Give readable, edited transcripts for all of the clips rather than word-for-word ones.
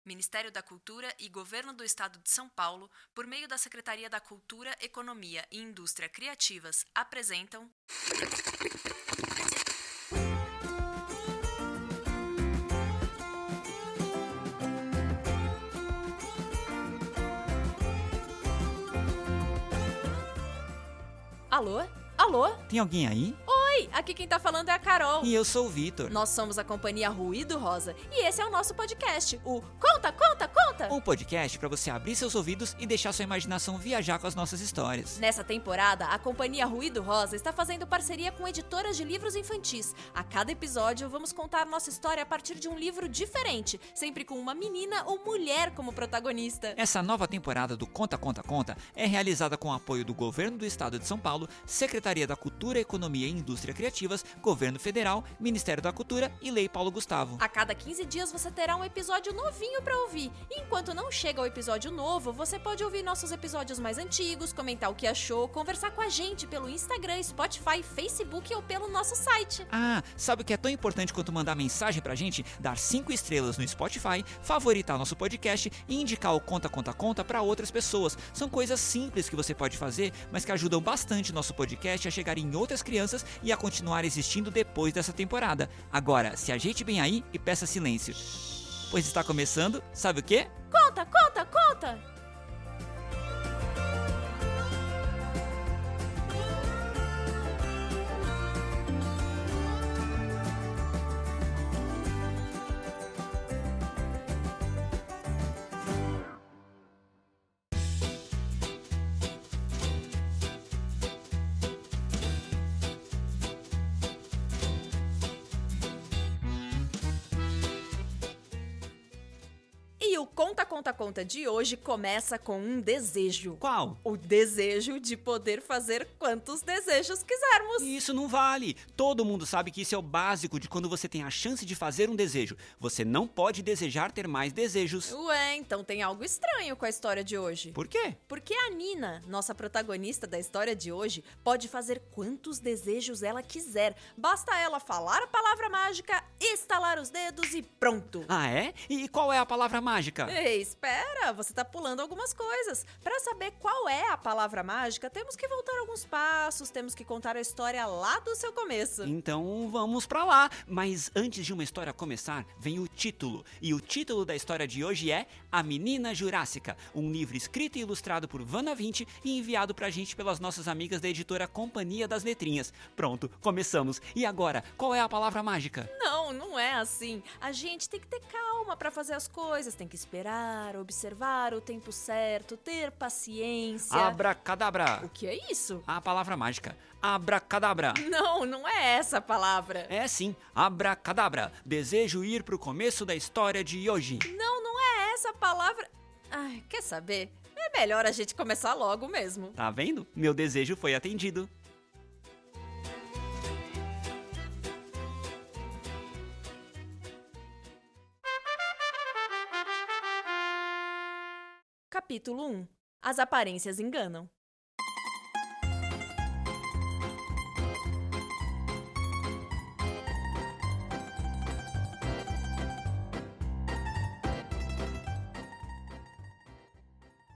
Ministério da Cultura e Governo do Estado de São Paulo, por meio da Secretaria da Cultura, Economia e Indústria Criativas, apresentam... Alô? Alô? Tem alguém aí? Oi, aqui quem tá falando é a Carol. E eu sou o Vitor. Nós somos a companhia Ruído Rosa e esse é o nosso podcast, o Conta, Conta, Conta! Um podcast pra você abrir seus ouvidos e deixar sua imaginação viajar com as nossas histórias. Nessa temporada, a companhia Ruído Rosa está fazendo parceria com editoras de livros infantis. A cada episódio, vamos contar nossa história a partir de um livro diferente, sempre com uma menina ou mulher como protagonista. Essa nova temporada do Conta, Conta, Conta é realizada com o apoio do Governo do Estado de São Paulo, Secretaria da Cultura, Economia e Indústria Criativas, Governo Federal, Ministério da Cultura e Lei Paulo Gustavo. A cada 15 dias você terá um episódio novinho pra ouvir. E enquanto não chega o episódio novo, você pode ouvir nossos episódios mais antigos, comentar o que achou, conversar com a gente pelo Instagram, Spotify, Facebook ou pelo nosso site. Ah, sabe o que é tão importante quanto mandar mensagem pra gente? Dar 5 estrelas no Spotify, favoritar nosso podcast e indicar o Conta, Conta, Conta pra outras pessoas. São coisas simples que você pode fazer, mas que ajudam bastante nosso podcast a chegar em outras crianças e a continuar existindo depois dessa temporada. Agora, se ajeite bem aí e peça silêncio, pois está começando, sabe o quê? Conta, conta, conta! E o Conta, Conta, Conta de hoje começa com um desejo. Qual? O desejo de poder fazer quantos desejos quisermos. Isso não vale. Todo mundo sabe que isso é o básico de quando você tem a chance de fazer um desejo. Você não pode desejar ter mais desejos. Ué, então tem algo estranho com a história de hoje. Por quê? Porque a Nina, nossa protagonista da história de hoje, pode fazer quantos desejos ela quiser. Basta ela falar a palavra mágica, estalar os dedos e pronto. Ah, é? E qual é a palavra mágica? Ei, espera, você tá pulando algumas coisas. Pra saber qual é a palavra mágica, temos que voltar alguns passos, temos que contar a história lá do seu começo. Então vamos pra lá. Mas antes de uma história começar, vem o título. E o título da história de hoje é A Menina Jurássica, um livro escrito e ilustrado por Vanna Vinci e enviado pra gente pelas nossas amigas da editora Companhia das Letrinhas. Pronto, começamos. E agora, qual é a palavra mágica? Não é assim. A gente tem que ter calma pra fazer as coisas, tem que esperar, observar o tempo certo, ter paciência. Abracadabra. O que é isso? A palavra mágica. Abracadabra. Não é essa a palavra. É sim, abracadabra. Desejo ir pro começo da história de hoje. Não é essa a palavra. Ai, quer saber? É melhor a gente começar logo mesmo. Tá vendo? Meu desejo foi atendido. Capítulo 1. As aparências enganam.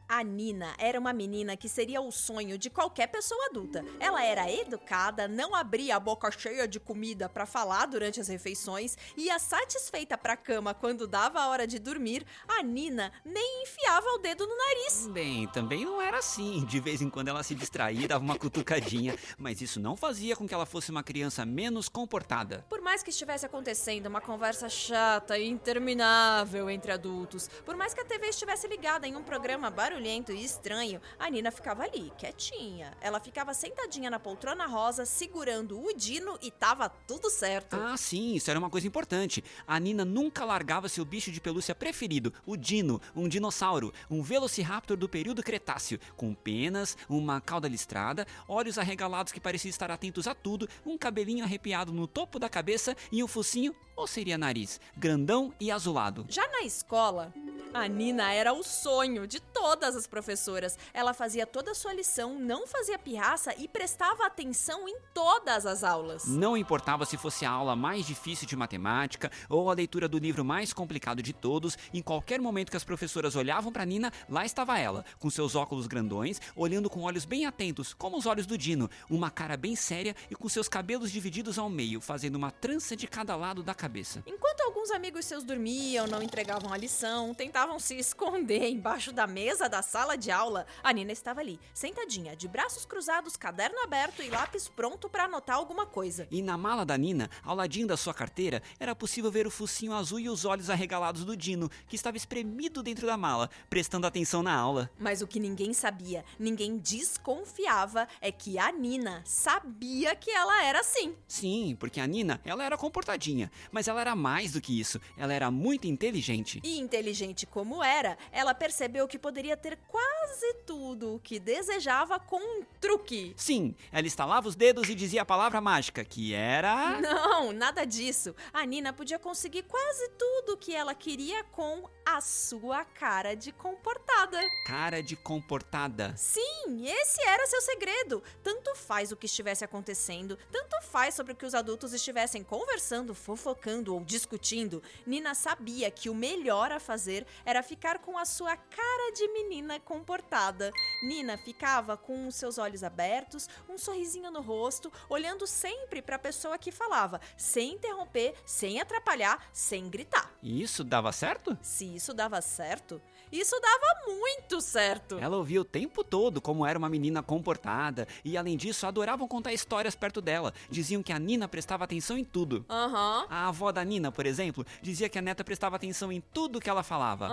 A Nina era uma menina que seria o sonho de qualquer pessoa adulta. Ela era educada, não abria a boca cheia de comida pra falar durante as refeições, ia satisfeita pra cama quando dava a hora de dormir. A Nina nem enfiava o dedo no nariz. Bem, também não era assim. De vez em quando ela se distraía e dava uma cutucadinha, mas isso não fazia com que ela fosse uma criança menos comportada. Por mais que estivesse acontecendo uma conversa chata e interminável entre adultos, por mais que a TV estivesse ligada em um programa barulhento e estranho, a Nina ficava ali, quietinha. Ela ficava sentadinha na poltrona rosa, segurando o Dino e tava tudo certo. Ah, sim, isso era uma coisa importante. A Nina nunca largava seu bicho de pelúcia preferido, o Dino, um dinossauro, um velociraptor do período Cretáceo, com penas, uma cauda listrada, olhos arregalados que pareciam estar atentos a tudo, um cabelinho arrepiado no topo da cabeça e um focinho, ou seria nariz, grandão e azulado. Já na escola, A Nina era o sonho de todas as professoras. Ela fazia toda a sua lição, não fazia pirraça e prestava atenção em todas as aulas. Não importava se fosse a aula mais difícil de matemática ou a leitura do livro mais complicado de todos, em qualquer momento que as professoras olhavam para Nina, lá estava ela, com seus óculos grandões, olhando com olhos bem atentos, como os olhos do Dino, uma cara bem séria e com seus cabelos divididos ao meio, fazendo uma trança de cada lado da cabeça. Enquanto alguns amigos seus dormiam, não entregavam a lição, tentavam se esconder embaixo da mesa da sala de aula, a Nina estava ali, sentadinha, de braços cruzados, caderno aberto e lápis pronto para anotar alguma coisa. E na mala da Nina, ao ladinho da sua carteira, era possível ver o focinho azul e os olhos arregalados do Dino, que estava espremido dentro da mala, prestando atenção na aula. Mas o que ninguém sabia, ninguém desconfiava, é que a Nina sabia que ela era assim. Sim, porque a Nina, ela era comportadinha, mas ela era mais do que isso, ela era muito inteligente. E inteligente como era, ela percebeu que poderia ter quase tudo o que desejava com um truque. Sim, ela estalava os dedos e dizia a palavra mágica, que era... Não, nada disso. A Nina podia conseguir quase tudo o que ela queria com a sua cara de comportada. Cara de comportada. Sim, esse era seu segredo. Tanto faz o que estivesse acontecendo, tanto faz sobre o que os adultos estivessem conversando, fofocando ou discutindo, Nina sabia que o melhor a fazer era ficar com a sua cara de menina comportada. Nina ficava com os seus olhos abertos, um sorrisinho no rosto, olhando sempre para a pessoa que falava, sem interromper, sem atrapalhar, sem gritar. E isso dava certo? Se isso dava certo, isso dava muito certo. Ela ouvia o tempo todo como era uma menina comportada e, além disso, adoravam contar histórias perto dela. Diziam que a Nina prestava atenção em tudo. A avó da Nina, por exemplo, dizia que a neta prestava atenção em tudo que ela falava.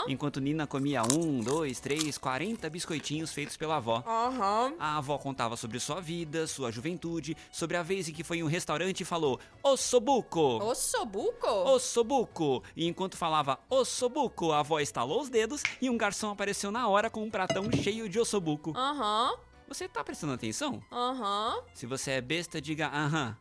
Enquanto Nina comia 1, 2, 3, 40 biscoitinhos feitos pela avó. A avó contava sobre sua vida, sua juventude, sobre a vez em que foi em um restaurante e falou "Ossobuco! Ossobuco? Ossobuco!" E enquanto falava "Ossobuco", a avó estalou os dedos e um garçom apareceu na hora com um pratão cheio de ossobuco. Você tá prestando atenção? Se você é besta, diga aham.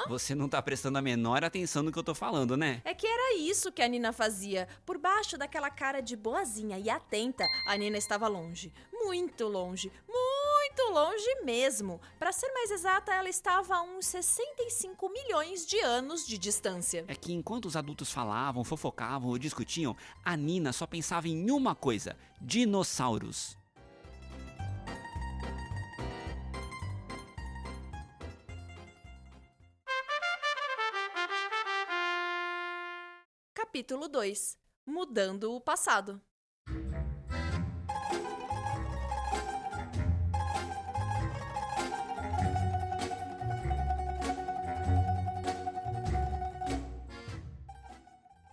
Você não tá prestando a menor atenção no que eu tô falando, né? É que era isso que a Nina fazia. Por baixo daquela cara de boazinha e atenta, a Nina estava longe. Muito longe. Muito longe mesmo. Para ser mais exata, ela estava a uns 65 milhões de anos de distância. É que enquanto os adultos falavam, fofocavam ou discutiam, a Nina só pensava em uma coisa: dinossauros. Capítulo 2. Mudando o passado.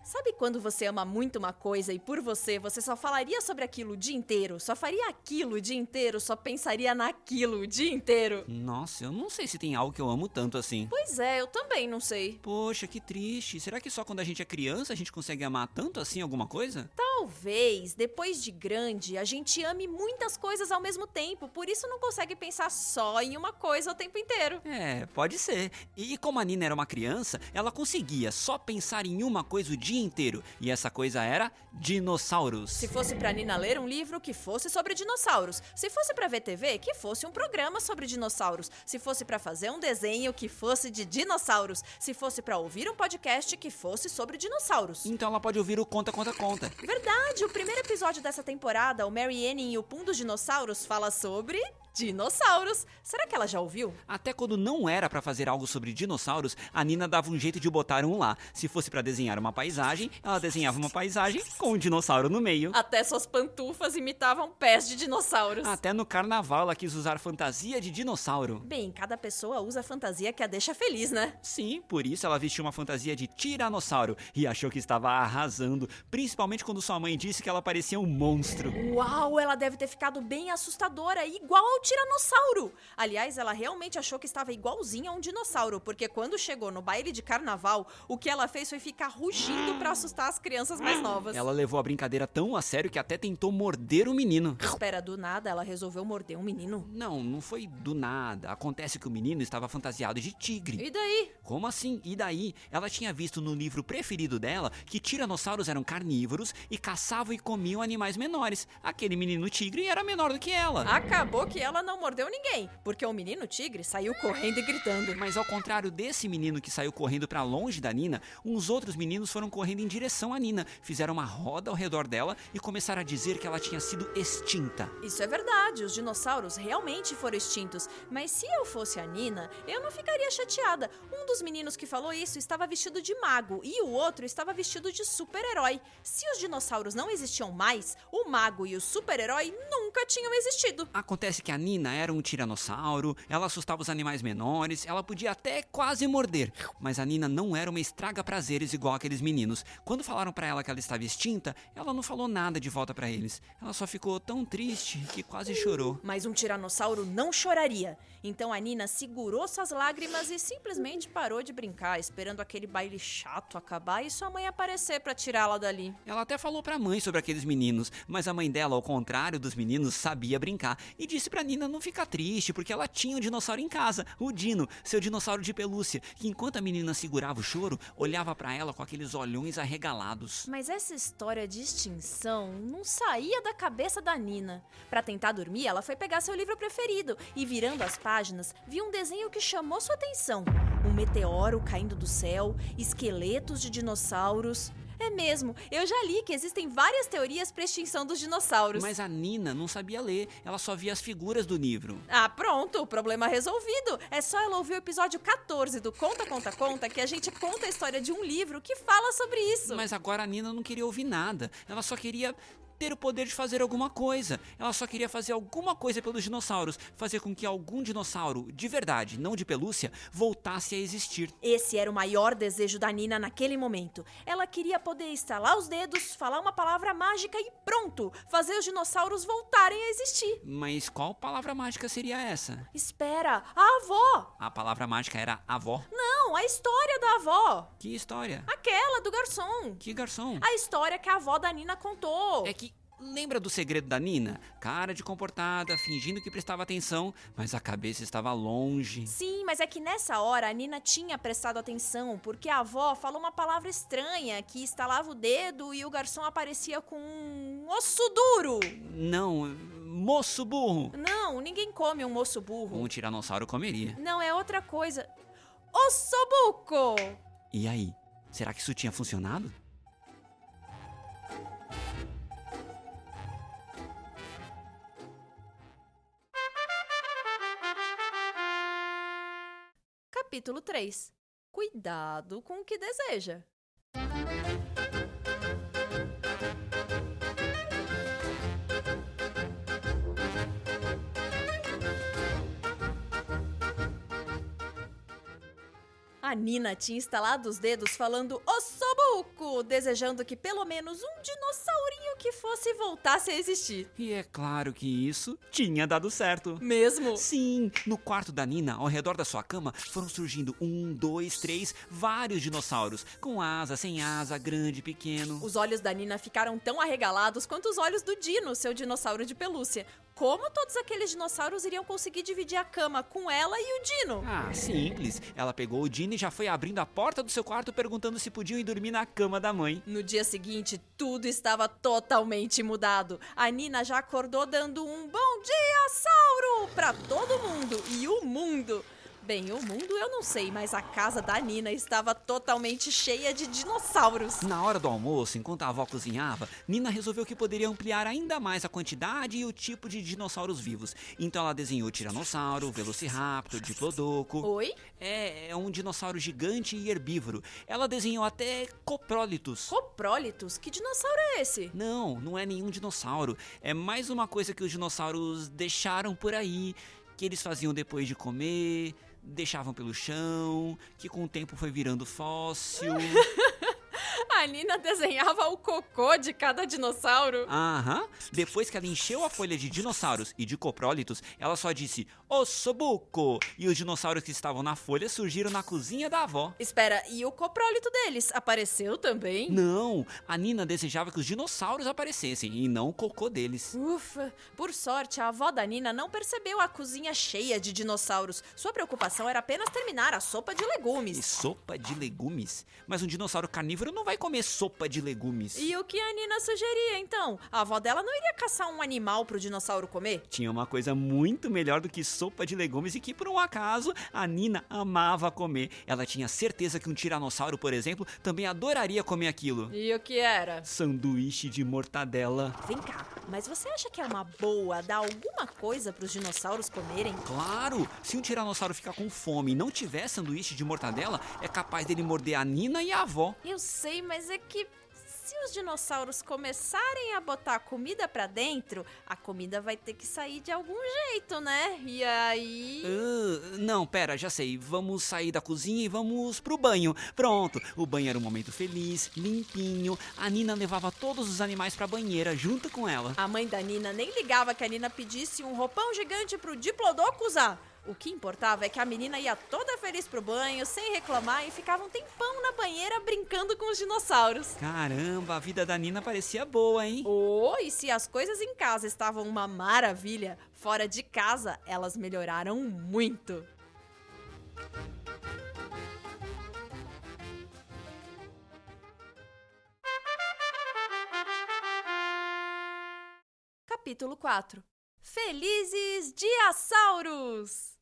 Sabe quando você ama muito uma coisa e por você só falaria sobre aquilo o dia inteiro, só faria aquilo o dia inteiro, só pensaria naquilo o dia inteiro? Nossa, eu não sei se tem algo que eu amo tanto assim. Pois é, eu também não sei. Poxa, que triste. Será que só quando a gente é criança a gente consegue amar tanto assim alguma coisa? Talvez, depois de grande, a gente ame muitas coisas ao mesmo tempo, por isso não consegue pensar só em uma coisa o tempo inteiro. É, pode ser. E como a Nina era uma criança, ela conseguia só pensar em uma coisa o dia inteiro. E essa coisa era dinossauros. Se fosse pra Nina ler um livro, que fosse sobre dinossauros. Se fosse pra ver TV, que fosse um programa sobre dinossauros. Se fosse pra fazer um desenho, que fosse de dinossauros. Se fosse pra ouvir um podcast, que fosse sobre dinossauros. Então ela pode ouvir o Conta, Conta, Conta. Verdade, o primeiro episódio dessa temporada, o Mary Ann e o Pum dos Dinossauros, fala sobre dinossauros. Será que ela já ouviu? Até quando não era pra fazer algo sobre dinossauros, a Nina dava um jeito de botar um lá. Se fosse pra desenhar uma paisagem, ela desenhava uma paisagem com um dinossauro no meio. Até suas pantufas imitavam pés de dinossauros. Até no carnaval ela quis usar fantasia de dinossauro. Bem, cada pessoa usa a fantasia que a deixa feliz, né? Sim, por isso ela vestiu uma fantasia de tiranossauro e achou que estava arrasando, principalmente quando sua mãe disse que ela parecia um monstro. Uau, ela deve ter ficado bem assustadora, igual ao tiranossauro. Aliás, ela realmente achou que estava igualzinha a um dinossauro, porque quando chegou no baile de carnaval, o que ela fez foi ficar rugindo pra assustar as crianças mais novas. Ela levou a brincadeira tão a sério que até tentou morder o menino. Espera, do nada ela resolveu morder um menino? Não foi do nada. Acontece que o menino estava fantasiado de tigre. E daí? Como assim? E daí? Ela tinha visto no livro preferido dela que tiranossauros eram carnívoros e caçavam e comiam animais menores. Aquele menino tigre era menor do que ela. Acabou que ela não mordeu ninguém, porque o menino tigre saiu correndo e gritando. Mas ao contrário desse menino que saiu correndo pra longe da Nina, uns outros meninos foram correndo em direção à Nina, fizeram uma roda ao redor dela e começaram a dizer que ela tinha sido extinta. Isso é verdade, os dinossauros realmente foram extintos, mas se eu fosse a Nina, eu não ficaria chateada. Um dos meninos que falou isso estava vestido de mago e o outro estava vestido de super-herói. Se os dinossauros não existiam mais, o mago e o super-herói nunca tinham existido. Acontece que a Nina era um tiranossauro, ela assustava os animais menores, ela podia até quase morder, mas a Nina não era uma estraga-prazeres igual aqueles meninos. Quando falaram pra ela que ela estava extinta, ela não falou nada de volta pra eles. Ela só ficou tão triste que quase chorou. Mas um tiranossauro não choraria. Então a Nina segurou suas lágrimas e simplesmente parou de brincar, esperando aquele baile chato acabar e sua mãe aparecer pra tirá-la dali. Ela até falou pra mãe sobre aqueles meninos, mas a mãe dela, ao contrário dos meninos, sabia brincar e disse pra Nina não ficar triste, porque ela tinha um dinossauro em casa, o Dino, seu dinossauro de pelúcia, que enquanto a menina segurava o choro, olhava pra ela com aqueles olhões arregalados. Mas essa história de extinção não saía da cabeça da Nina. Pra tentar dormir, ela foi pegar seu livro preferido e, virando as páginas, viu um desenho que chamou sua atenção. Um meteoro caindo do céu, esqueletos de dinossauros. É mesmo, eu já li que existem várias teorias para extinção dos dinossauros. Mas a Nina não sabia ler, ela só via as figuras do livro. Ah, pronto, problema resolvido. É só ela ouvir o episódio 14 do Conta, Conta, Conta que a gente conta a história de um livro que fala sobre isso. Mas agora a Nina não queria ouvir nada, ela só queria ter o poder de fazer alguma coisa. Ela só queria fazer alguma coisa pelos dinossauros, fazer com que algum dinossauro, de verdade, não de pelúcia, voltasse a existir. Esse era o maior desejo da Nina naquele momento. Ela queria poder estalar os dedos, falar uma palavra mágica e pronto, fazer os dinossauros voltarem a existir. Mas qual palavra mágica seria essa? Espera, a avó! A palavra mágica era avó? Não, a história da avó! Que história? Aquela do garçom! Que garçom? A história que a avó da Nina contou! É que lembra do segredo da Nina? Cara de comportada, fingindo que prestava atenção, mas a cabeça estava longe. Sim, mas é que nessa hora a Nina tinha prestado atenção, porque a avó falou uma palavra estranha, que estalava o dedo e o garçom aparecia com um osso duro. Não, moço burro. Não, ninguém come um moço burro. Um tiranossauro comeria. Não, é outra coisa. Ossobuco! E aí, será que isso tinha funcionado? Capítulo 3. Cuidado com o que deseja. A Nina tinha estalado os dedos falando ossobuco, desejando que pelo menos um dinossaurinho que fosse voltasse a existir. E é claro que isso tinha dado certo. Mesmo? Sim, no quarto da Nina, ao redor da sua cama, foram surgindo 1, 2, 3, vários dinossauros, com asa, sem asa, grande, pequeno. Os olhos da Nina ficaram tão arregalados quanto os olhos do Dino, seu dinossauro de pelúcia. Como todos aqueles dinossauros iriam conseguir dividir a cama com ela e o Dino? Ah, simples. Ela pegou o Dino e já foi abrindo a porta do seu quarto perguntando se podiam ir dormir na cama da mãe. No dia seguinte, tudo estava totalmente mudado. A Nina já acordou dando um bom dia, Sauro, pra todo mundo. E o mundo... Bem, o mundo eu não sei, mas a casa da Nina estava totalmente cheia de dinossauros. Na hora do almoço, enquanto a avó cozinhava, Nina resolveu que poderia ampliar ainda mais a quantidade e o tipo de dinossauros vivos. Então ela desenhou Tiranossauro, Velociraptor, Diplodocus. Oi? É um dinossauro gigante e herbívoro. Ela desenhou até Coprólitos. Coprólitos? Que dinossauro é esse? Não é nenhum dinossauro. É mais uma coisa que os dinossauros deixaram por aí, que eles faziam depois de comer... Deixavam pelo chão, que com o tempo foi virando fóssil. A Nina desenhava o cocô de cada dinossauro. Aham. Depois que ela encheu a folha de dinossauros e de coprólitos, ela só disse ossobuco. E os dinossauros que estavam na folha surgiram na cozinha da avó. Espera, e o coprólito deles apareceu também? Não, a Nina desejava que os dinossauros aparecessem e não o cocô deles. Ufa, por sorte, a avó da Nina não percebeu a cozinha cheia de dinossauros. Sua preocupação era apenas terminar a sopa de E legumes. sopa de legumes? Mas um dinossauro carnívoro não vai comer sopa de legumes. E o que a Nina sugeria, então? A avó dela não iria caçar um animal pro dinossauro comer? Tinha uma coisa muito melhor do que sopa de legumes e que, por um acaso, a Nina amava comer. Ela tinha certeza que um tiranossauro, por exemplo, também adoraria comer aquilo. E o que era? Sanduíche de mortadela. Vem cá, mas você acha que é uma boa dar alguma coisa pros dinossauros comerem? Claro! Se um tiranossauro ficar com fome e não tiver sanduíche de mortadela, é capaz dele morder a Nina e a avó. Eu sei, mas é que se os dinossauros começarem a botar comida pra dentro, a comida vai ter que sair de algum jeito, né? E aí... Não, pera, já sei. Vamos sair da cozinha e vamos pro banho. Pronto, o banho era um momento feliz, limpinho. A Nina levava todos os animais pra banheira junto com ela. A mãe da Nina nem ligava que a Nina pedisse um roupão gigante pro Diplodocus usar. O que importava é que a menina ia toda feliz pro banho, sem reclamar, e ficava um tempão na banheira brincando com os dinossauros. Caramba, a vida da Nina parecia boa, hein? Oh, e se as coisas em casa estavam uma maravilha, fora de casa elas melhoraram muito. Capítulo 4. Felizes Diassauros!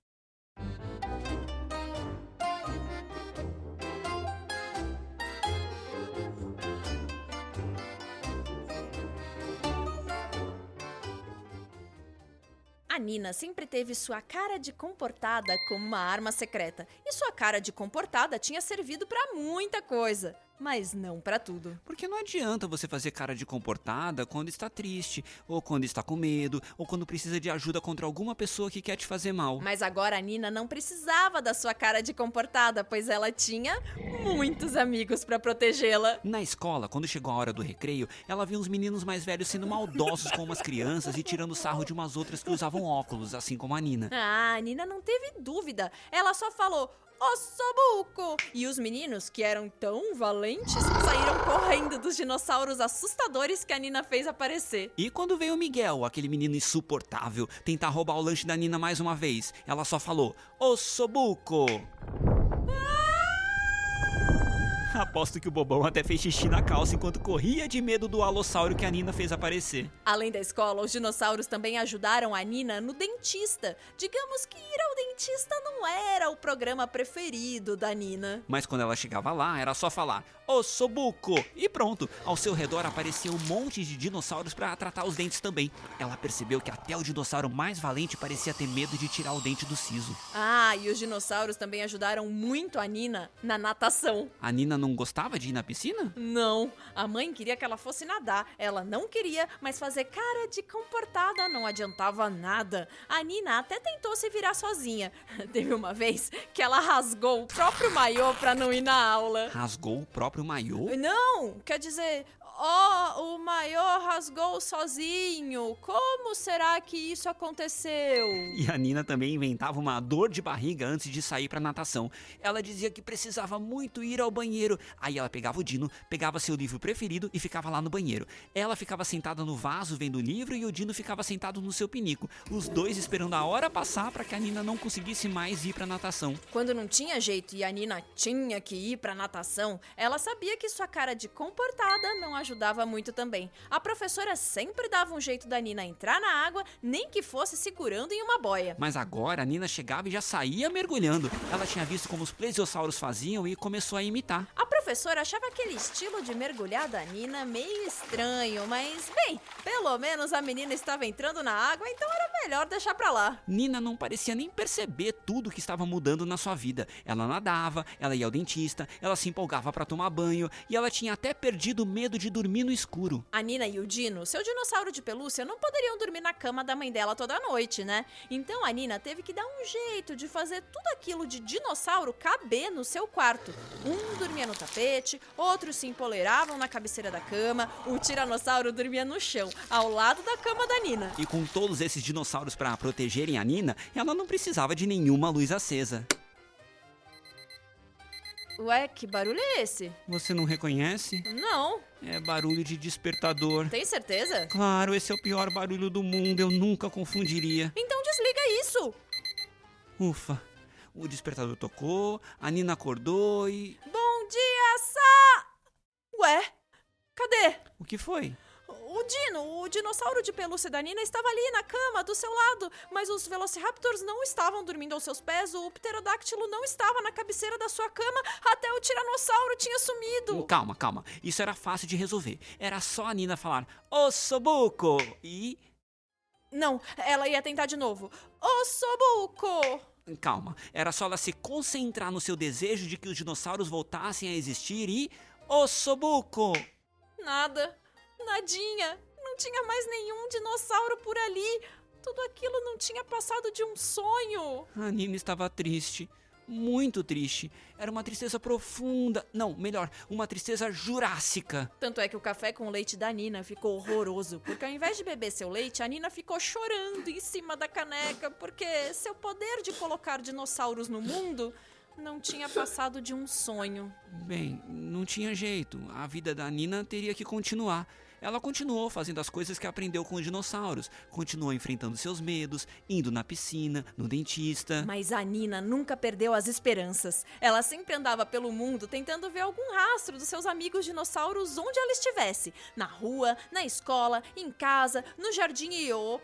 A Nina sempre teve sua cara de comportada como uma arma secreta. E sua cara de comportada tinha servido pra muita coisa, mas não pra tudo. Porque não adianta você fazer cara de comportada quando está triste, ou quando está com medo, ou quando precisa de ajuda contra alguma pessoa que quer te fazer mal. Mas agora a Nina não precisava da sua cara de comportada, pois ela tinha muitos amigos pra protegê-la. Na escola, quando chegou a hora do recreio, ela viu uns meninos mais velhos sendo maldosos com umas crianças e tirando sarro de umas outras que usavam óculos, assim como a Nina. Ah, a Nina não teve dúvida. Ela só falou: ossobuco! E os meninos, que eram tão valentes, saíram correndo dos dinossauros assustadores que a Nina fez aparecer. E quando veio o Miguel, aquele menino insuportável, tentar roubar o lanche da Nina mais uma vez, ela só falou: ossobuco! Aposto que o bobão até fez xixi na calça enquanto corria de medo do alossauro que a Nina fez aparecer. Além da escola, os dinossauros também ajudaram a Nina no dentista. Digamos que ir ao dentista não era o programa preferido da Nina. Mas quando ela chegava lá, era só falar: ossobuco! E pronto, ao seu redor aparecia um monte de dinossauros para tratar os dentes também. Ela percebeu que até o dinossauro mais valente parecia ter medo de tirar o dente do siso. Ah, e os dinossauros também ajudaram muito a Nina na natação. A Nina não gostava de ir na piscina? Não, a mãe queria que ela fosse nadar. Ela não queria, mas fazer cara de comportada não adiantava nada. A Nina até tentou se virar sozinha. Teve uma vez que ela rasgou o próprio maiô pra não ir na aula. Rasgou o próprio maiô? Não, quer dizer, o maiô rasgou sozinho. Como será que isso aconteceu? E a Nina também inventava uma dor de barriga antes de sair pra natação. Ela dizia que precisava muito ir ao banheiro. Aí ela pegava o Dino, pegava seu livro preferido e ficava lá no banheiro. Ela ficava sentada no vaso vendo o livro e o Dino ficava sentado no seu pinico. Os dois esperando a hora passar pra que a Nina não conseguisse mais ir pra natação. Quando não tinha jeito e a Nina tinha que ir pra natação, ela sabia que sua cara de comportada não ajudava muito também. A professora sempre dava um jeito da Nina entrar na água, nem que fosse segurando em uma boia. Mas agora a Nina chegava e já saía mergulhando. Ela tinha visto como os plesiosauros faziam e começou a imitar. A professora achava aquele estilo de mergulhar da Nina meio estranho, mas, bem, pelo menos a menina estava entrando na água, então era melhor deixar pra lá. Nina não parecia nem perceber tudo que estava mudando na sua vida. Ela nadava, ela ia ao dentista, ela se empolgava pra tomar banho e ela tinha até perdido o medo de dormir no escuro. A Nina e o Dino, seu dinossauro de pelúcia, não poderiam dormir na cama da mãe dela toda noite, né? Então a Nina teve que dar um jeito de fazer tudo aquilo de dinossauro caber no seu quarto. Um dormia no tapete, tapete, outros se empoleiravam na cabeceira da cama, o tiranossauro dormia no chão, ao lado da cama da Nina. E com todos esses dinossauros para protegerem a Nina, ela não precisava de nenhuma luz acesa. Ué, que barulho é esse? Você não reconhece? Não, É barulho de despertador. tem certeza? Claro, esse é o pior barulho do mundo, eu nunca confundiria. Então desliga isso! Ufa, o despertador tocou, a Nina acordou e... Bom dia, Ué, cadê? O que foi? O dinossauro de pelúcia da Nina estava ali na cama, do seu lado, mas os Velociraptors não estavam dormindo aos seus pés, o Pterodáctilo não estava na cabeceira da sua cama, até o Tiranossauro tinha sumido. Calma, calma, isso era fácil de resolver. Era só a Nina falar, Ossobuco! E... Não, ela ia tentar de novo. Ossobuco! Calma, era só ela se concentrar no seu desejo de que os dinossauros voltassem a existir e... Ossobuco! Nada. Nadinha. Não tinha mais nenhum dinossauro por ali. Tudo aquilo não tinha passado de um sonho. A Nina estava triste, muito triste. Era uma tristeza profunda. Não, melhor, uma tristeza jurássica. Tanto é que o café com leite da Nina ficou horroroso, porque ao invés de beber seu leite, a Nina ficou chorando em cima da caneca, porque seu poder de colocar dinossauros no mundo não tinha passado de um sonho. Bem, não tinha jeito. A vida da Nina teria que continuar. Ela continuou fazendo as coisas que aprendeu com os dinossauros. Continuou enfrentando seus medos, indo na piscina, no dentista. Mas a Nina nunca perdeu as esperanças. Ela sempre andava pelo mundo tentando ver algum rastro dos seus amigos dinossauros onde ela estivesse. Na rua, na escola, em casa, no jardim e opa,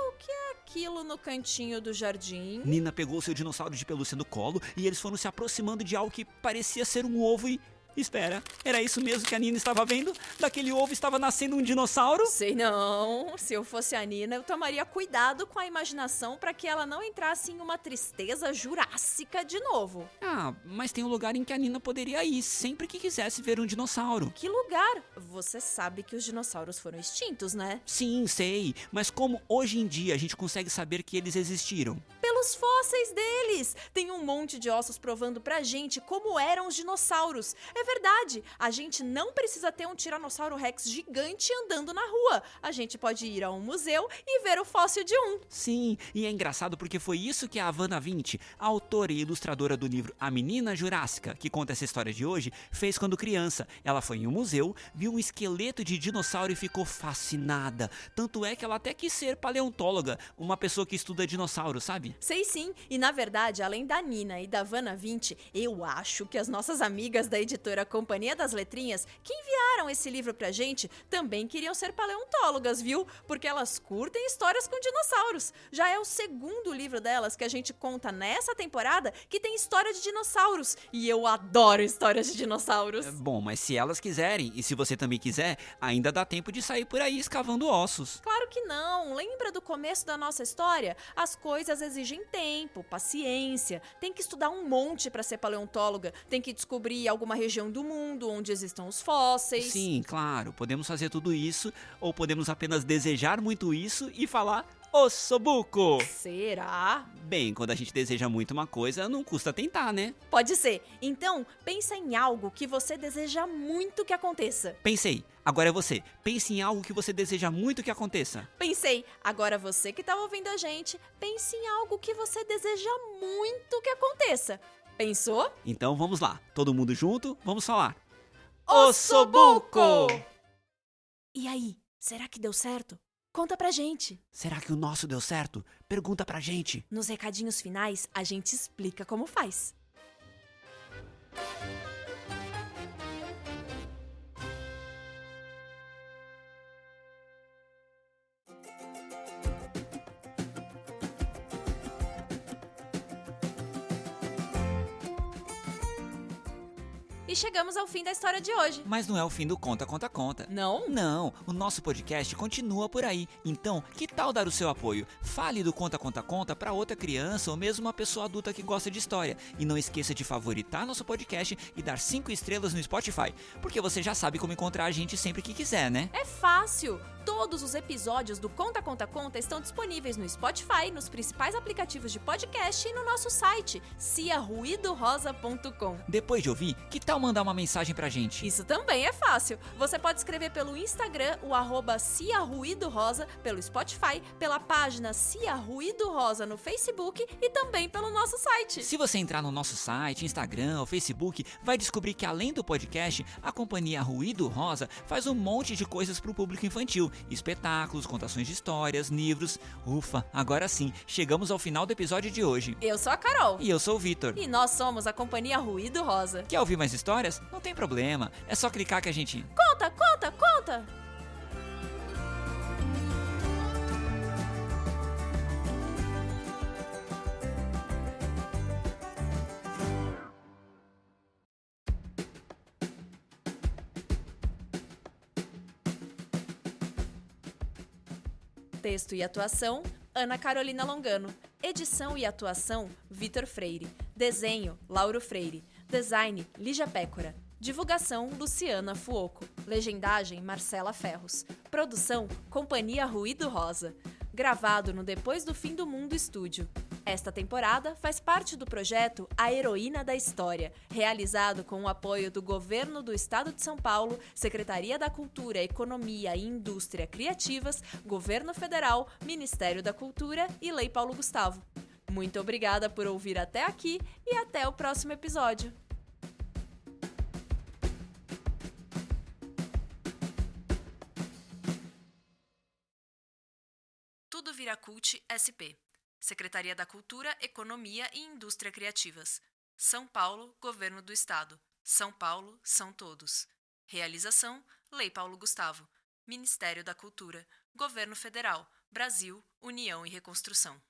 o que é aquilo no cantinho do jardim? Nina pegou seu dinossauro de pelúcia no colo e eles foram se aproximando de algo que parecia ser um ovo e... Espera, era isso mesmo que a Nina estava vendo? Daquele ovo estava nascendo um dinossauro? Sei não. Se eu fosse a Nina, eu tomaria cuidado com a imaginação para que ela não entrasse em uma tristeza jurássica de novo. Ah, mas tem um lugar em que a Nina poderia ir sempre que quisesse ver um dinossauro. Que lugar? Você sabe que os dinossauros foram extintos, né? Sim, sei, mas como hoje em dia a gente consegue saber que eles existiram? Pelos fósseis deles! Tem um monte de ossos provando pra gente como eram os dinossauros. É verdade, a gente não precisa ter um Tiranossauro Rex gigante andando na rua. A gente pode ir a um museu e ver o fóssil de um. Sim, e é engraçado porque foi isso que a Havana 20, a autora e ilustradora do livro A Menina Jurássica, que conta essa história de hoje, fez quando criança. Ela foi em um museu, viu um esqueleto de dinossauro e ficou fascinada. Tanto é que ela até quis ser paleontóloga, uma pessoa que estuda dinossauros, sabe? Sei sim, e na verdade, além da Nina e da Havana 20, eu acho que as nossas amigas da editora Companhia das Letrinhas, que enviaram esse livro pra gente, também queriam ser paleontólogas, viu? Porque elas curtem histórias com dinossauros. Já é o segundo livro delas que a gente conta nessa temporada que tem história de dinossauros. E eu adoro histórias de dinossauros. Bom, mas se elas quiserem, e se você também quiser, ainda dá tempo de sair por aí escavando ossos. Claro que não. Lembra do começo da nossa história? As coisas exigem tempo, paciência. Tem que estudar um monte pra ser paleontóloga. Tem que descobrir alguma região do mundo onde existam os fósseis. Sim, claro, podemos fazer tudo isso, ou podemos apenas desejar muito isso e falar Ossobuco! Será? Bem, quando a gente deseja muito uma coisa, não custa tentar, né? Pode ser. Então, pensa em algo que você deseja muito que aconteça. Pensei, agora é você. Pense em algo que você deseja muito que aconteça. Pensei. Agora você que tá ouvindo a gente, pense em algo que você deseja muito que aconteça. Pensou? Então vamos lá, todo mundo junto, vamos falar. Ossobuco! E aí, será que deu certo? Conta pra gente. Será que o nosso deu certo? Pergunta pra gente. Nos recadinhos finais, a gente explica como faz. E chegamos ao fim da história de hoje. Mas não é o fim do Conta, Conta, Conta. Não? Não, o nosso podcast continua por aí. Então, que tal dar o seu apoio? Fale do Conta, Conta, Conta para outra criança ou mesmo uma pessoa adulta que gosta de história. E não esqueça de favoritar nosso podcast e dar 5 estrelas no Spotify, porque você já sabe como encontrar a gente sempre que quiser, né? É fácil. Todos os episódios do Conta Conta Conta estão disponíveis no Spotify, nos principais aplicativos de podcast e no nosso site, ciaruidorosa.com. Depois de ouvir, que tal mandar uma mensagem pra gente? Isso também é fácil. Você pode escrever pelo Instagram, o @ciaruidorosa, pelo Spotify, pela página Cia Ruído Rosa no Facebook e também pelo nosso site. Se você entrar no nosso site, Instagram ou Facebook, vai descobrir que além do podcast, a companhia Ruído Rosa faz um monte de coisas pro público infantil. Espetáculos, contações de histórias, livros. Ufa, agora sim, chegamos ao final do episódio de hoje. Eu sou a Carol. E eu sou o Vitor. E nós somos a companhia Ruído Rosa. Quer ouvir mais histórias? Não tem problema, é só clicar que a gente... Conta, conta, conta! Texto e atuação, Ana Carolina Longano. Edição e atuação, Vitor Freire. Desenho, Lauro Freire. Design, Lígia Pécora. Divulgação, Luciana Fuoco. Legendagem, Marcela Ferros. Produção, Companhia Ruído Rosa. Gravado no Depois do Fim do Mundo Estúdio. Esta temporada faz parte do projeto A Heroína da História, realizado com o apoio do Governo do Estado de São Paulo, Secretaria da Cultura, Economia e Indústria Criativas, Governo Federal, Ministério da Cultura e Lei Paulo Gustavo. Muito obrigada por ouvir até aqui e até o próximo episódio. Tudo vira Cult SP. Secretaria da Cultura, Economia e Indústria Criativas. São Paulo, Governo do Estado. São Paulo, são todos. Realização, Lei Paulo Gustavo. Ministério da Cultura. Governo Federal. Brasil, União e Reconstrução.